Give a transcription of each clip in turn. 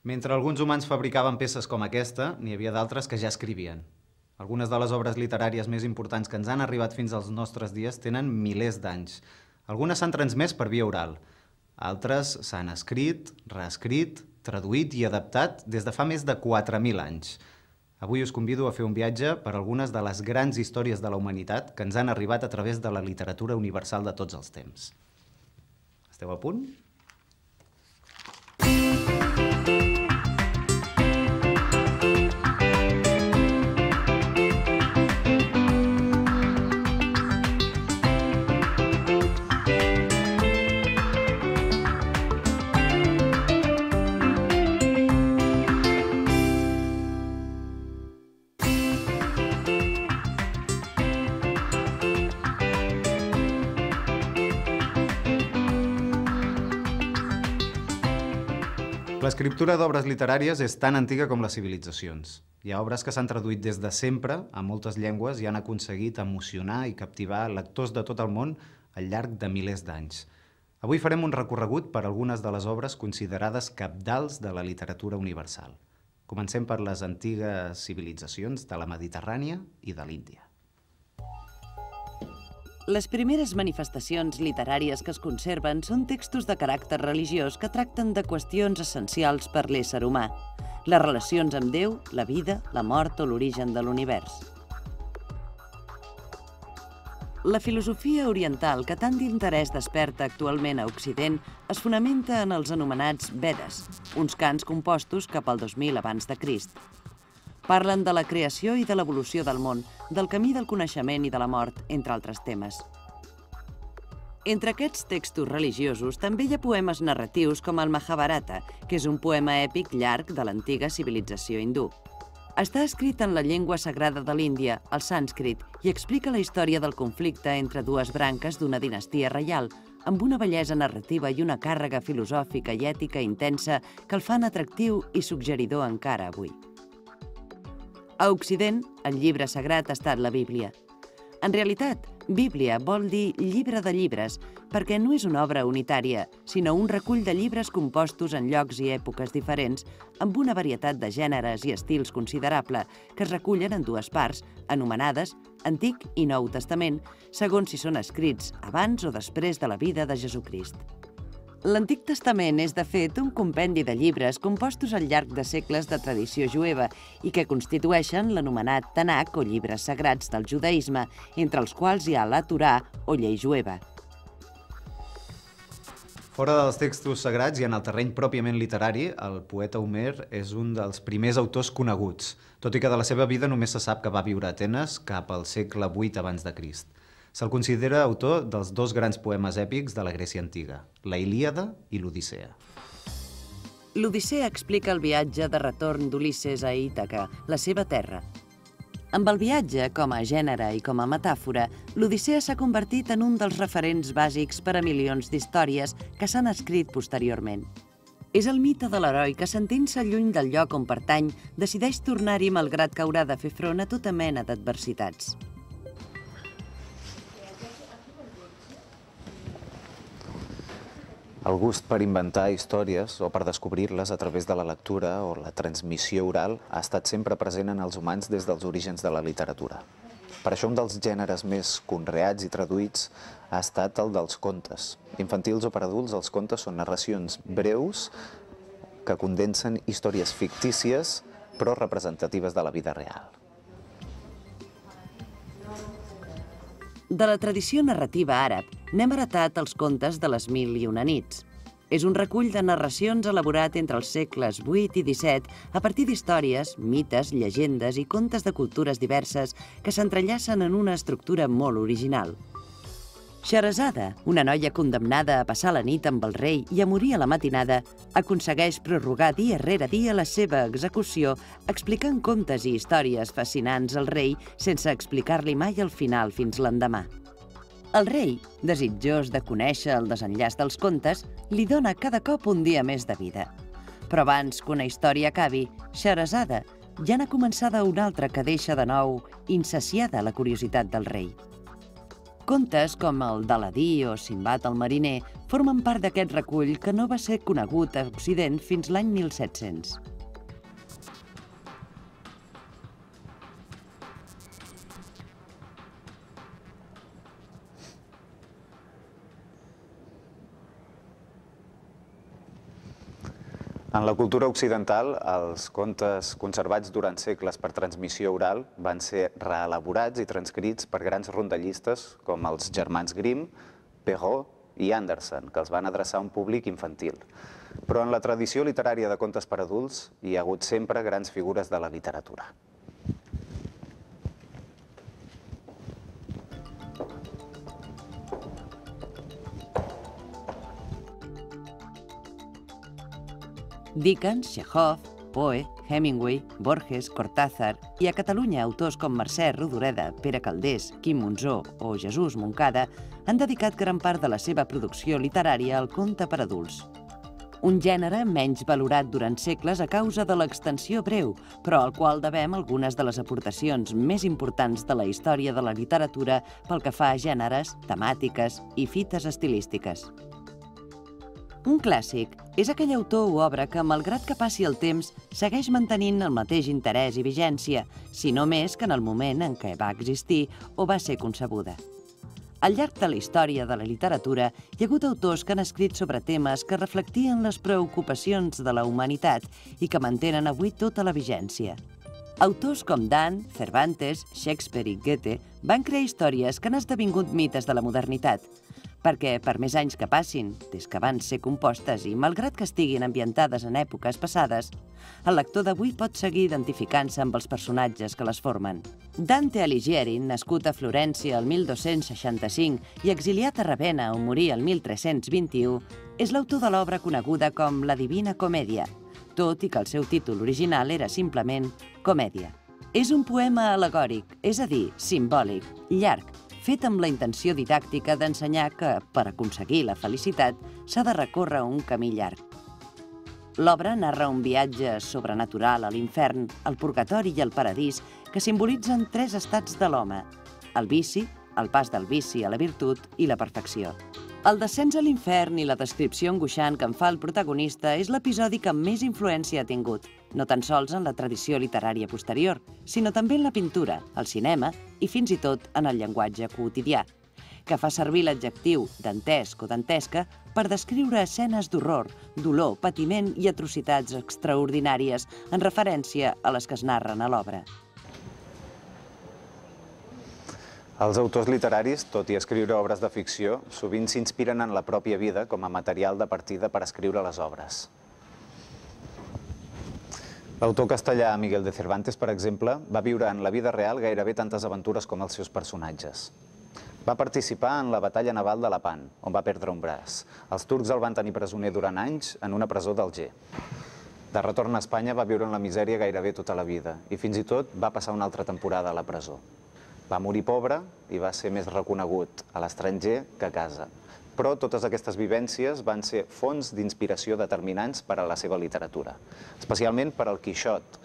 Mentre alguns humans fabricaven peces com aquesta, n'hi havia d'altres que ja escrivien. Algunes de les obres literàries més importants que ens han arribat fins als nostres dies tenen milers d'anys. Algunes s'han transmès per via oral. Altres s'han escrit, reescrit, traduït i adaptat des de fa més de 4.000 anys. Avui us convido a fer un viatge per algunes de les grans històries de la humanitat que ens han arribat a través de la literatura universal de tots els temps. Esteu a punt? L'escriptura d'obres literàries és tan antiga com les civilitzacions. Hi ha obres que s'han traduït des de sempre a moltes llengües i han aconseguit emocionar i captivar lectors de tot el món al llarg de milers d'anys. Avui farem un recorregut per algunes de les obres considerades cabdals de la literatura universal. Comencem per les antigues civilitzacions de la Mediterrània i de l'Índia. Les primeres manifestacions literàries que es conserven són textos de caràcter religiós que tracten de qüestions essencials per l'ésser humà, les relacions amb Déu, la vida, la mort o l'origen de l'univers. La filosofia oriental, que tant d'interès desperta actualment a Occident, es fonamenta en els anomenats Vedes, uns cants compostos cap al 2000 abans de Crist. Parlen de la creació i de l'evolució del món, del camí del coneixement i de la mort, entre altres temes. Entre aquests textos religiosos també hi ha poemes narratius com el Mahabharata, que és un poema èpic llarg de l'antiga civilització hindú. Està escrit en la llengua sagrada de l'Índia, el sànscrit, i explica la història del conflicte entre dues branques d'una dinastia reial, amb una bellesa narrativa i una càrrega filosòfica i ètica intensa que el fan atractiu i suggeridor encara avui. A Occident, el llibre sagrat ha estat la Bíblia. En realitat, Bíblia vol dir llibre de llibres, perquè no és una obra unitària, sinó un recull de llibres compostos en llocs i èpoques diferents, amb una varietat de gèneres i estils considerable, que es recullen en dues parts, anomenades Antic i Nou Testament, segons si són escrits abans o després de la vida de Jesucrist. L'Antic Testament és, de fet, un compendi de llibres compostos al llarg de segles de tradició jueva i que constitueixen l'anomenat Tanakh o llibres sagrats del judaïsme, entre els quals hi ha la Torà o llei jueva. Fora dels textos sagrats i en el terreny pròpiament literari, el poeta Homer és un dels primers autors coneguts, tot i que de la seva vida només se sap que va viure a Atenes cap al segle VIII abans de Crist. Se'l considera autor dels dos grans poemes èpics de la Grècia antiga, la Ilíada i l'Odissea. L'Odissea explica el viatge de retorn d'Ulisses a Ítaca, la seva terra. Amb el viatge, com a gènere i com a metàfora, l'Odissea s'ha convertit en un dels referents bàsics per a milions d'històries que s'han escrit posteriorment. És el mite de l'heroi que, sentint-se lluny del lloc on pertany, decideix tornar-hi malgrat que haurà de fer front a tota mena d'adversitats. El gust per inventar històries o per descobrir-les a través de la lectura o la transmissió oral ha estat sempre present en els humans des dels orígens de la literatura. Per això un dels gèneres més conreats i traduïts ha estat el dels contes. Infantils o per adults, els contes són narracions breus que condensen històries fictícies però representatives de la vida real. De la tradició narrativa àrab, n'hem heretat els contes de les Mil i una nits. És un recull de narracions elaborat entre els segles VIII i XVII a partir d'històries, mites, llegendes i contes de cultures diverses que s'entrellacen en una estructura molt original. Scheherazada, una noia condemnada a passar la nit amb el rei i a morir a la matinada, aconsegueix prorrogar dia rere dia la seva execució explicant contes i històries fascinants al rei sense explicar-li mai el final fins l'endemà. El rei, desitjós de conèixer el desenllaç dels contes, li dona cada cop un dia més de vida. Però abans que una història acabi, Scheherazada ja n'ha començada una altra que deixa de nou insaciada la curiositat del rei. Contes com el d'Aladí o Simbad el mariner formen part d'aquest recull que no va ser conegut a Occident fins l'any 1700. En la cultura occidental, els contes conservats durant segles per transmissió oral van ser reelaborats i transcrits per grans rondallistes com els germans Grimm, Perrault i Andersen, que els van adreçar a un públic infantil. Però en la tradició literària de contes per adults hi ha hagut sempre grans figures de la literatura. Dickens, Chekhov, Poe, Hemingway, Borges, Cortázar i a Catalunya autors com Mercè Rodoreda, Pere Calders, Quim Monzó o Jesús Moncada han dedicat gran part de la seva producció literària al conte per adults. Un gènere menys valorat durant segles a causa de l'extensió breu, però al qual devem algunes de les aportacions més importants de la història de la literatura pel que fa a gèneres, temàtiques i fites estilístiques. Un clàssic és aquell autor o obra que, malgrat que passi el temps, segueix mantenint el mateix interès i vigència, si no més que en el moment en què va existir o va ser concebuda. Al llarg de la història de la literatura, hi ha hagut autors que han escrit sobre temes que reflectien les preocupacions de la humanitat i que mantenen avui tota la vigència. Autors com Dante, Cervantes, Shakespeare i Goethe van crear històries que han esdevingut mites de la modernitat, perquè, per més anys que passin, des que van ser compostes i malgrat que estiguin ambientades en èpoques passades, el lector d'avui pot seguir identificant-se amb els personatges que les formen. Dante Alighieri, nascut a Florència el 1265 i exiliat a Ravenna, on morí el 1321, és l'autor de l'obra coneguda com la Divina Comèdia, tot i que el seu títol original era simplement Comèdia. És un poema al·legòric, és a dir, simbòlic, llarg, fet amb la intenció didàctica d'ensenyar que, per aconseguir la felicitat, s'ha de recórrer un camí llarg. L'obra narra un viatge sobrenatural a l'infern, al purgatori i al paradís que simbolitzen tres estats de l'home: el vici, el pas del vici a la virtut i la perfecció. El descens a l'infern i la descripció angoixant que en fa el protagonista és l'episodi que més influència ha tingut, no tan sols en la tradició literària posterior, sinó també en la pintura, el cinema i fins i tot en el llenguatge quotidià, que fa servir l'adjectiu dantesc o dantesca per descriure escenes d'horror, dolor, patiment i atrocitats extraordinàries en referència a les que es narren a l'obra. Els autors literaris, tot i escriure obres de ficció, sovint s'inspiren en la pròpia vida com a material de partida per escriure les obres. L'autor castellà Miguel de Cervantes, per exemple, va viure en la vida real gairebé tantes aventures com els seus personatges. Va participar en la batalla naval de Lepant, on va perdre un braç. Els turcs el van tenir presoner durant anys en una presó d'Alger. De retorn a Espanya va viure en la misèria gairebé tota la vida i fins i tot va passar una altra temporada a la presó. Va morir pobre i va ser més reconegut a l'estranger que a casa. Però totes aquestes vivències van ser fonts d'inspiració determinants per a la seva literatura, especialment per al Quixot,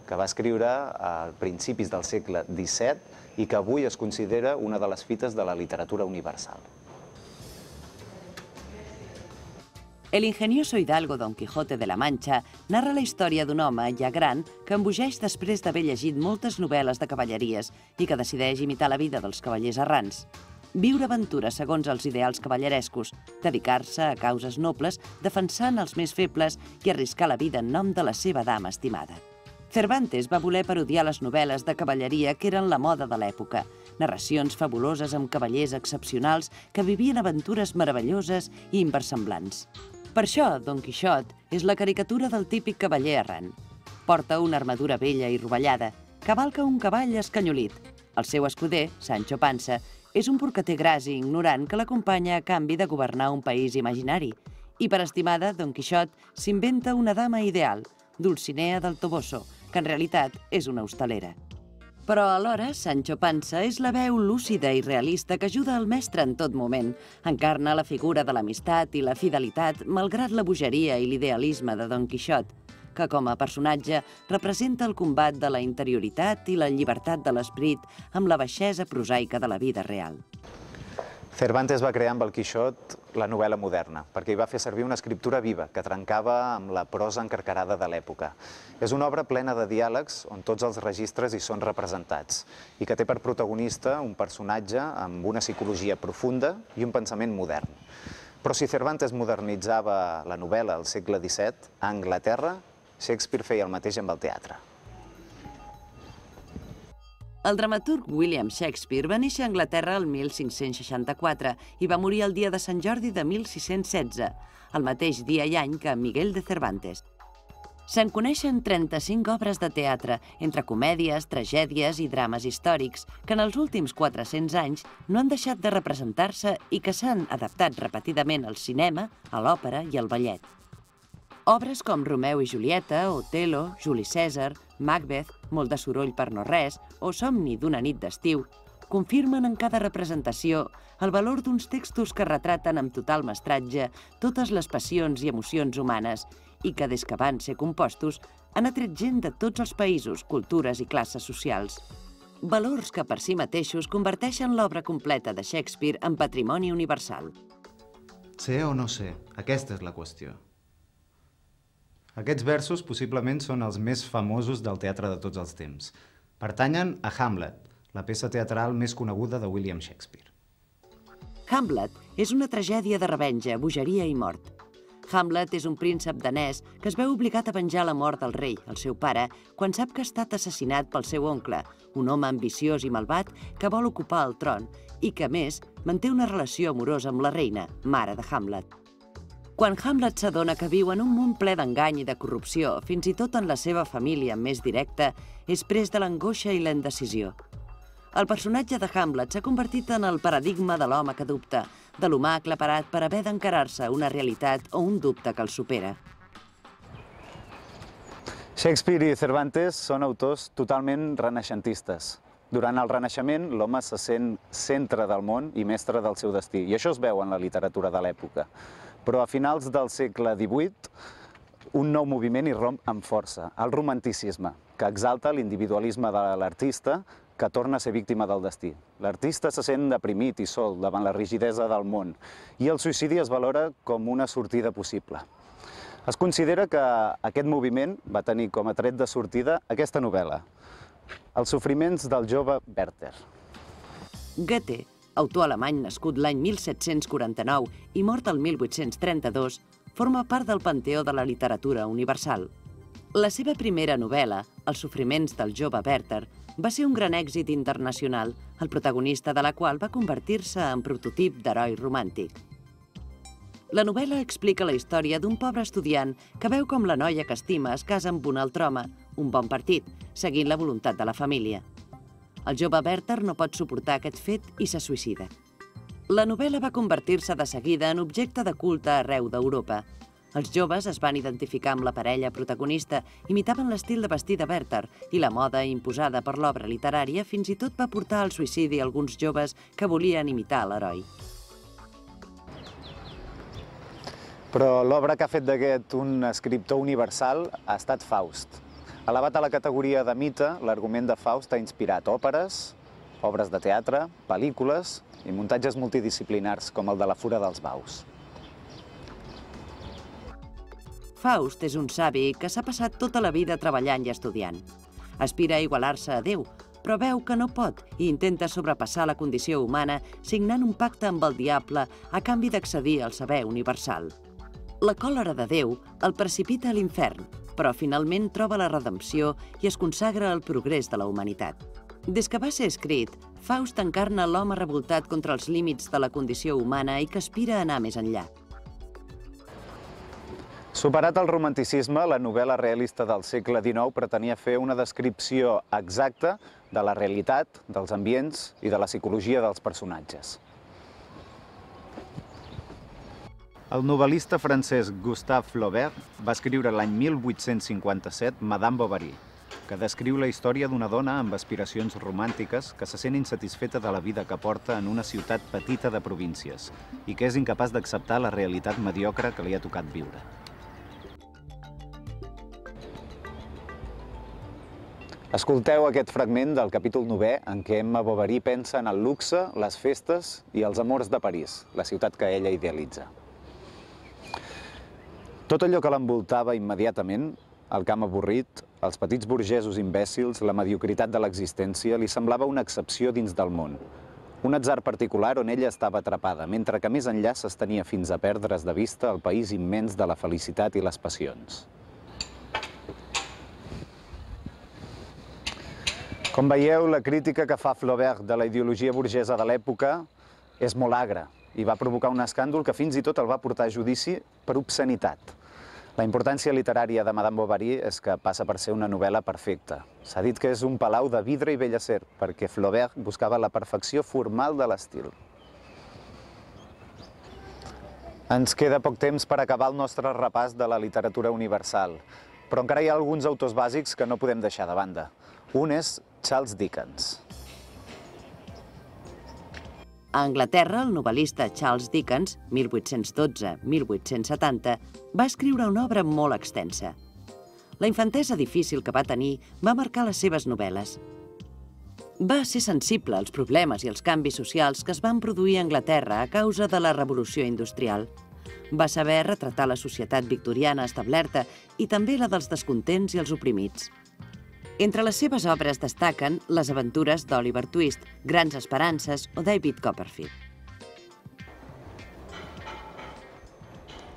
que va escriure a principis del segle XVII i que avui es considera una de les fites de la literatura universal. El ingenioso hidalgo Don Quijote de la Mancha narra la història d'un home ja gran que embogeix després d'haver llegit moltes novel·les de cavalleries i que decideix imitar la vida dels cavallers errants. Viure aventures segons els ideals cavallerescos, dedicar-se a causes nobles, defensant els més febles i arriscar la vida en nom de la seva dama estimada. Cervantes va voler parodiar les novel·les de cavalleria que eren la moda de l'època, narracions fabuloses amb cavallers excepcionals que vivien aventures meravelloses i inversemblants. Per això, Don Quixot és la caricatura del típic cavaller errant. Porta una armadura vella i rovellada, cavalca un cavall escanyolit. El seu escuder, Sancho Panza, és un porcater gras i ignorant que l'acompanya a canvi de governar un país imaginari. I per estimada, Don Quixot s'inventa una dama ideal, Dulcinea del Toboso, que en realitat és una hostalera. Però alhora, Sancho Panza és la veu lúcida i realista que ajuda el mestre en tot moment. Encarna la figura de l'amistat i la fidelitat, malgrat la bogeria i l'idealisme de Don Quixot, que com a personatge representa el combat de la interioritat i la llibertat de l'esperit amb la baixesa prosaica de la vida real. Cervantes va crear amb el Quixot la novel·la moderna, perquè hi va fer servir una escriptura viva que trencava amb la prosa encarcarada de l'època. És una obra plena de diàlegs on tots els registres hi són representats i que té per protagonista un personatge amb una psicologia profunda i un pensament modern. Però si Cervantes modernitzava la novel·la al segle XVII, a Anglaterra, Shakespeare feia el mateix amb el teatre. El dramaturg William Shakespeare va néixer a Anglaterra el 1564 i va morir el dia de Sant Jordi de 1616, el mateix dia i any que Miguel de Cervantes. Se'n coneixen 35 obres de teatre, entre comèdies, tragèdies i drames històrics, que en els últims 400 anys no han deixat de representar-se i que s'han adaptat repetidament al cinema, a l'òpera i al ballet. Obres com Romeu i Julieta, Otelo, Juli Cèsar, Macbeth, Molt de soroll per no res o Somni d'una nit d'estiu confirmen en cada representació el valor d'uns textos que retraten amb total mestratge totes les passions i emocions humanes i que, des que van ser compostos, han atret gent de tots els països, cultures i classes socials. Valors que per si mateixos converteixen l'obra completa de Shakespeare en patrimoni universal. Ser o no ser? Aquesta és la qüestió. Aquests versos possiblement són els més famosos del teatre de tots els temps. Pertanyen a Hamlet, la peça teatral més coneguda de William Shakespeare. Hamlet és una tragèdia de revenja, bogeria i mort. Hamlet és un príncep danès que es veu obligat a venjar la mort del rei, el seu pare, quan sap que ha estat assassinat pel seu oncle, un home ambiciós i malvat que vol ocupar el tron i que, a més, manté una relació amorosa amb la reina, mare de Hamlet. Quan Hamlet s'adona que viu en un món ple d'engany i de corrupció, fins i tot en la seva família més directa, és pres de l'angoixa i la indecisió. El personatge de Hamlet s'ha convertit en el paradigma de l'home que dubta, de l'humà aclaparat per haver d'encarar-se una realitat o un dubte que el supera. Shakespeare i Cervantes són autors totalment renaixentistes. Durant el Renaixement, l'home se sent centre del món i mestre del seu destí, i això es veu en la literatura de l'època. Però a finals del segle XVIII, un nou moviment irromp amb força, el romanticisme, que exalta l'individualisme de l'artista que torna a ser víctima del destí. L'artista se sent deprimit i sol davant la rigidesa del món i el suïcidi es valora com una sortida possible. Es considera que aquest moviment va tenir com a tret de sortida aquesta novel·la, Els sofriments del jove Werther. Goethe, autor alemany nascut l'any 1749 i mort el 1832, forma part del panteó de la literatura universal. La seva primera novel·la, Els sofriments del jove Werther, va ser un gran èxit internacional, el protagonista de la qual va convertir-se en prototip d'heroi romàntic. La novel·la explica la història d'un pobre estudiant que veu com la noia que estima es casa amb un altre home, un bon partit, seguint la voluntat de la família. El jove Werther no pot suportar aquest fet i se suïcida. La novel·la va convertir-se de seguida en objecte de culte arreu d'Europa. Els joves es van identificar amb la parella protagonista, imitaven l'estil de vestir de Werther i la moda imposada per l'obra literària fins i tot va portar al suïcidi alguns joves que volien imitar l'heroi. Però l'obra que ha fet d'aquest un escriptor universal ha estat Faust. Elevat a la categoria de mite, l'argument de Faust ha inspirat òperes, obres de teatre, pel·lícules i muntatges multidisciplinars com el de la Fura dels Baus. Faust és un savi que s'ha passat tota la vida treballant i estudiant. Aspira a igualar-se a Déu, però veu que no pot i intenta sobrepassar la condició humana signant un pacte amb el diable a canvi d'accedir al saber universal. La còlera de Déu el precipita a l'infern, però finalment troba la redempció i es consagra al progrés de la humanitat. Des que va ser escrit, Faust encarna l'home revoltat contra els límits de la condició humana i que aspira a anar més enllà. Superat el romanticisme, la novel·la realista del segle XIX pretenia fer una descripció exacta de la realitat, dels ambients i de la psicologia dels personatges. El novel·lista francès Gustave Flaubert va escriure l'any 1857 Madame Bovary, que descriu la història d'una dona amb aspiracions romàntiques que se sent insatisfeta de la vida que porta en una ciutat petita de províncies i que és incapaç d'acceptar la realitat mediocre que li ha tocat viure. Escolteu aquest fragment del capítol 9 en què Emma Bovary pensa en el luxe, les festes i els amors de París, la ciutat que ella idealitza. Tot allò que l'envoltava immediatament, el camp avorrit, els petits burgesos imbècils, la mediocritat de l'existència, li semblava una excepció dins del món. Un atzar particular on ella estava atrapada, mentre que més enllà s'estenia fins a perdre's de vista el país immens de la felicitat i les passions. Com veieu, la crítica que fa Flaubert de la ideologia burgesa de l'època és molt agra i va provocar un escàndol que fins i tot el va portar a judici per obscenitat. La importància literària de Madame Bovary és que passa per ser una novel·la perfecta. S'ha dit que és un palau de vidre i bell acer, perquè Flaubert buscava la perfecció formal de l'estil. Ens queda poc temps per acabar el nostre repàs de la literatura universal, però encara hi ha alguns autors bàsics que no podem deixar de banda. Un és Charles Dickens. A Anglaterra, el novel·lista Charles Dickens, 1812-1870, va escriure una obra molt extensa. La infantesa difícil que va tenir va marcar les seves novel·les. Va ser sensible als problemes i als canvis socials que es van produir a Anglaterra a causa de la Revolució Industrial. Va saber retratar la societat victoriana establerta i també la dels descontents i els oprimits. Entre les seves obres destaquen les aventures d'Oliver Twist, Grans Esperances o David Copperfield.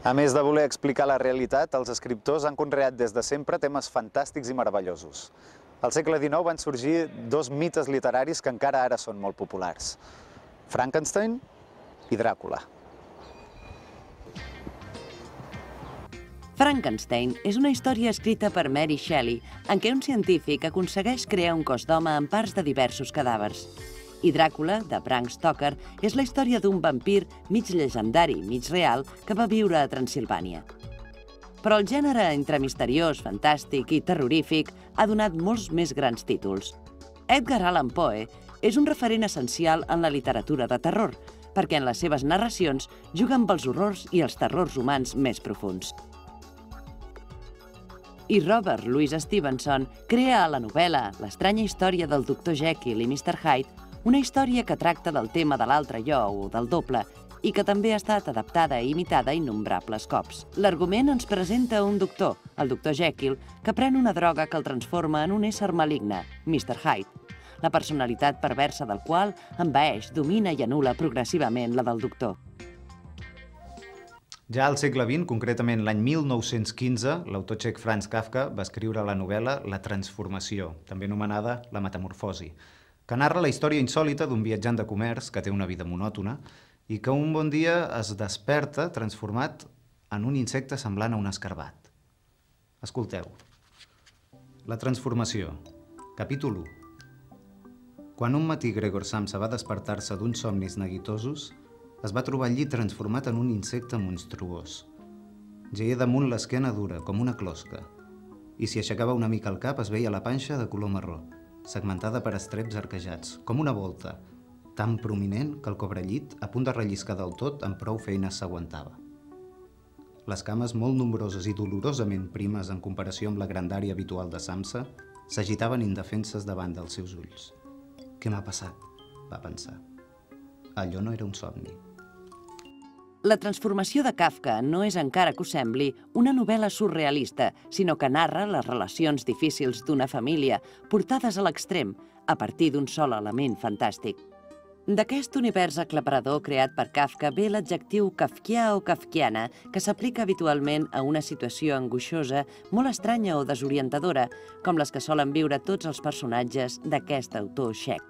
A més de voler explicar la realitat, els escriptors han conreat des de sempre temes fantàstics i meravellosos. Al segle XIX van sorgir dos mites literaris que encara ara són molt populars: Frankenstein i Dràcula. Frankenstein és una història escrita per Mary Shelley en què un científic aconsegueix crear un cos d'home amb parts de diversos cadàvers. I Dràcula, de Bram Stoker, és la història d'un vampir mig llegendari, mig real, que va viure a Transilvània. Però el gènere entre misteriós, fantàstic i terrorífic ha donat molts més grans títols. Edgar Allan Poe és un referent essencial en la literatura de terror, perquè en les seves narracions juga amb els horrors i els terrors humans més profuns. I Robert Louis Stevenson crea a la novel·la L'estranya història del Dr. Jekyll i Mr. Hyde una història que tracta del tema de l'altre jo o del doble i que també ha estat adaptada i imitada innombrables cops. L'argument ens presenta un doctor, el Dr. Jekyll, que pren una droga que el transforma en un ésser maligne, Mr. Hyde, la personalitat perversa del qual envaeix, domina i anul·la progressivament la del doctor. Ja al segle XX, concretament l'any 1915, l'autor txec Franz Kafka va escriure la novel·la La transformació, també anomenada La metamorfosi, que narra la història insòlita d'un viatjant de comerç que té una vida monòtona i que un bon dia es desperta transformat en un insecte semblant a un escarabat. Escolteu. La transformació. Capítol 1. Quan un matí Gregor Samsa va despertar-se d'uns somnis neguitosos, es va trobar al llit transformat en un insecte monstruós. Geia damunt l'esquena dura, com una closca, i si aixecava una mica el cap es veia la panxa de color marró, segmentada per estreps arquejats, com una volta, tan prominent que el cobrellit, a punt de relliscar del tot, amb prou feines s'aguantava. Les cames, molt nombroses i dolorosament primes en comparació amb la grandària habitual de Samsa, s'agitaven indefenses davant dels seus ulls. Què m'ha passat? Va pensar. Allò no era un somni. La transformació de Kafka no és, encara que ho sembli, una novel·la surrealista, sinó que narra les relacions difícils d'una família, portades a l'extrem, a partir d'un sol element fantàstic. D'aquest univers aclaparador creat per Kafka ve l'adjectiu kafkià o kafkiana, que s'aplica habitualment a una situació angoixosa, molt estranya o desorientadora, com les que solen viure tots els personatges d'aquest autor txec.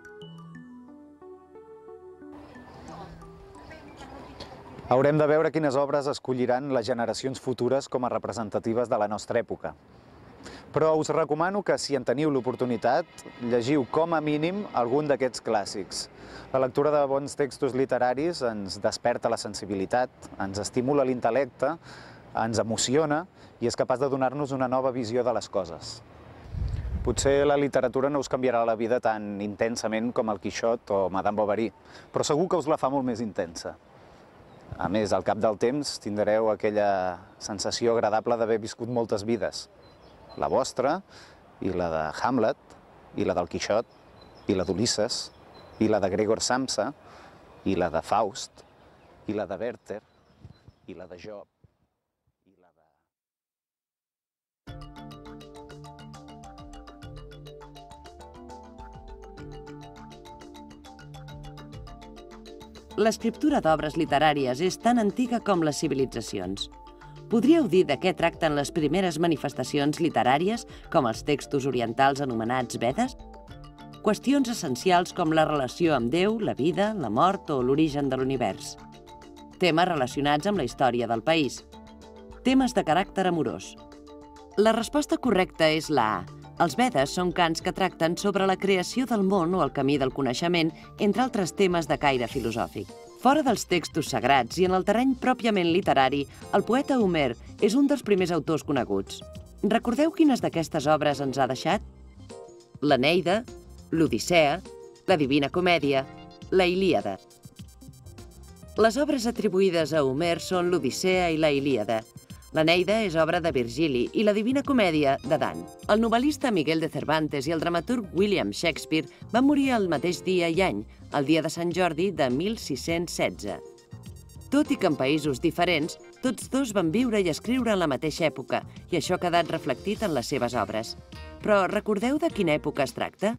Haurem de veure quines obres escolliran les generacions futures com a representatives de la nostra època. Però us recomano que, si en teniu l'oportunitat, llegiu com a mínim algun d'aquests clàssics. La lectura de bons textos literaris ens desperta la sensibilitat, ens estimula l'intel·lecte, ens emociona i és capaç de donar-nos una nova visió de les coses. Potser la literatura no us canviarà la vida tan intensament com el Quixot o Madame Bovary, però segur que us la fa molt més intensa. A més, al cap del temps tindreu aquella sensació agradable d'haver viscut moltes vides, la vostra i la de Hamlet i la del Quixot, i la d'Ulisses, i la de Gregor Samsa, i la de Faust, i la de Werther, i la de Job, i la de... L'escriptura d'obres literàries és tan antiga com les civilitzacions. Podríeu dir de què tracten les primeres manifestacions literàries, com els textos orientals anomenats Vedes? Qüestions essencials com la relació amb Déu, la vida, la mort o l'origen de l'univers. Temes relacionats amb la història del país. Temes de caràcter amorós. La resposta correcta és la A. Els Vedes són cants que tracten sobre la creació del món o el camí del coneixement, entre altres temes de caire filosòfic. Fora dels textos sagrats i en el terreny pròpiament literari, el poeta Homer és un dels primers autors coneguts. Recordeu quines d'aquestes obres ens ha deixat? L'Eneida, l'Odissea, la Divina Comèdia, la Ilíada. Les obres atribuïdes a Homer són l'Odissea i la Ilíada. L'Eneida és obra de Virgili i la Divina Comèdia de Dant. El novel·lista Miguel de Cervantes i el dramaturg William Shakespeare van morir el mateix dia i any, el dia de Sant Jordi de 1616. Tot i que en països diferents, tots dos van viure i escriure en la mateixa època, i això ha quedat reflectit en les seves obres. Però recordeu de quina època es tracta?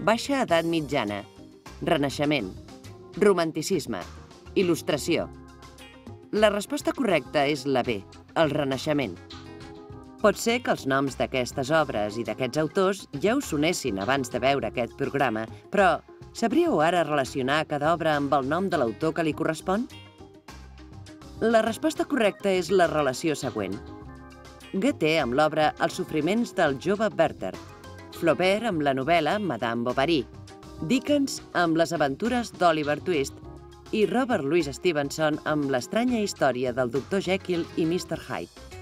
Baixa edat mitjana, Renaixement, Romanticisme, Il·lustració. La resposta correcta és la B, el Renaixement. Pot ser que els noms d'aquestes obres i d'aquests autors ja us sonessin abans de veure aquest programa, però sabríeu ara relacionar cada obra amb el nom de l'autor que li correspon? La resposta correcta és la relació següent. Goethe amb l'obra Els sofriments del jove Werther, Flaubert amb la novel·la Madame Bovary, Dickens amb les aventures d'Oliver Twist i Robert Louis Stevenson amb l'estranya història del Dr. Jekyll i Mr. Hyde.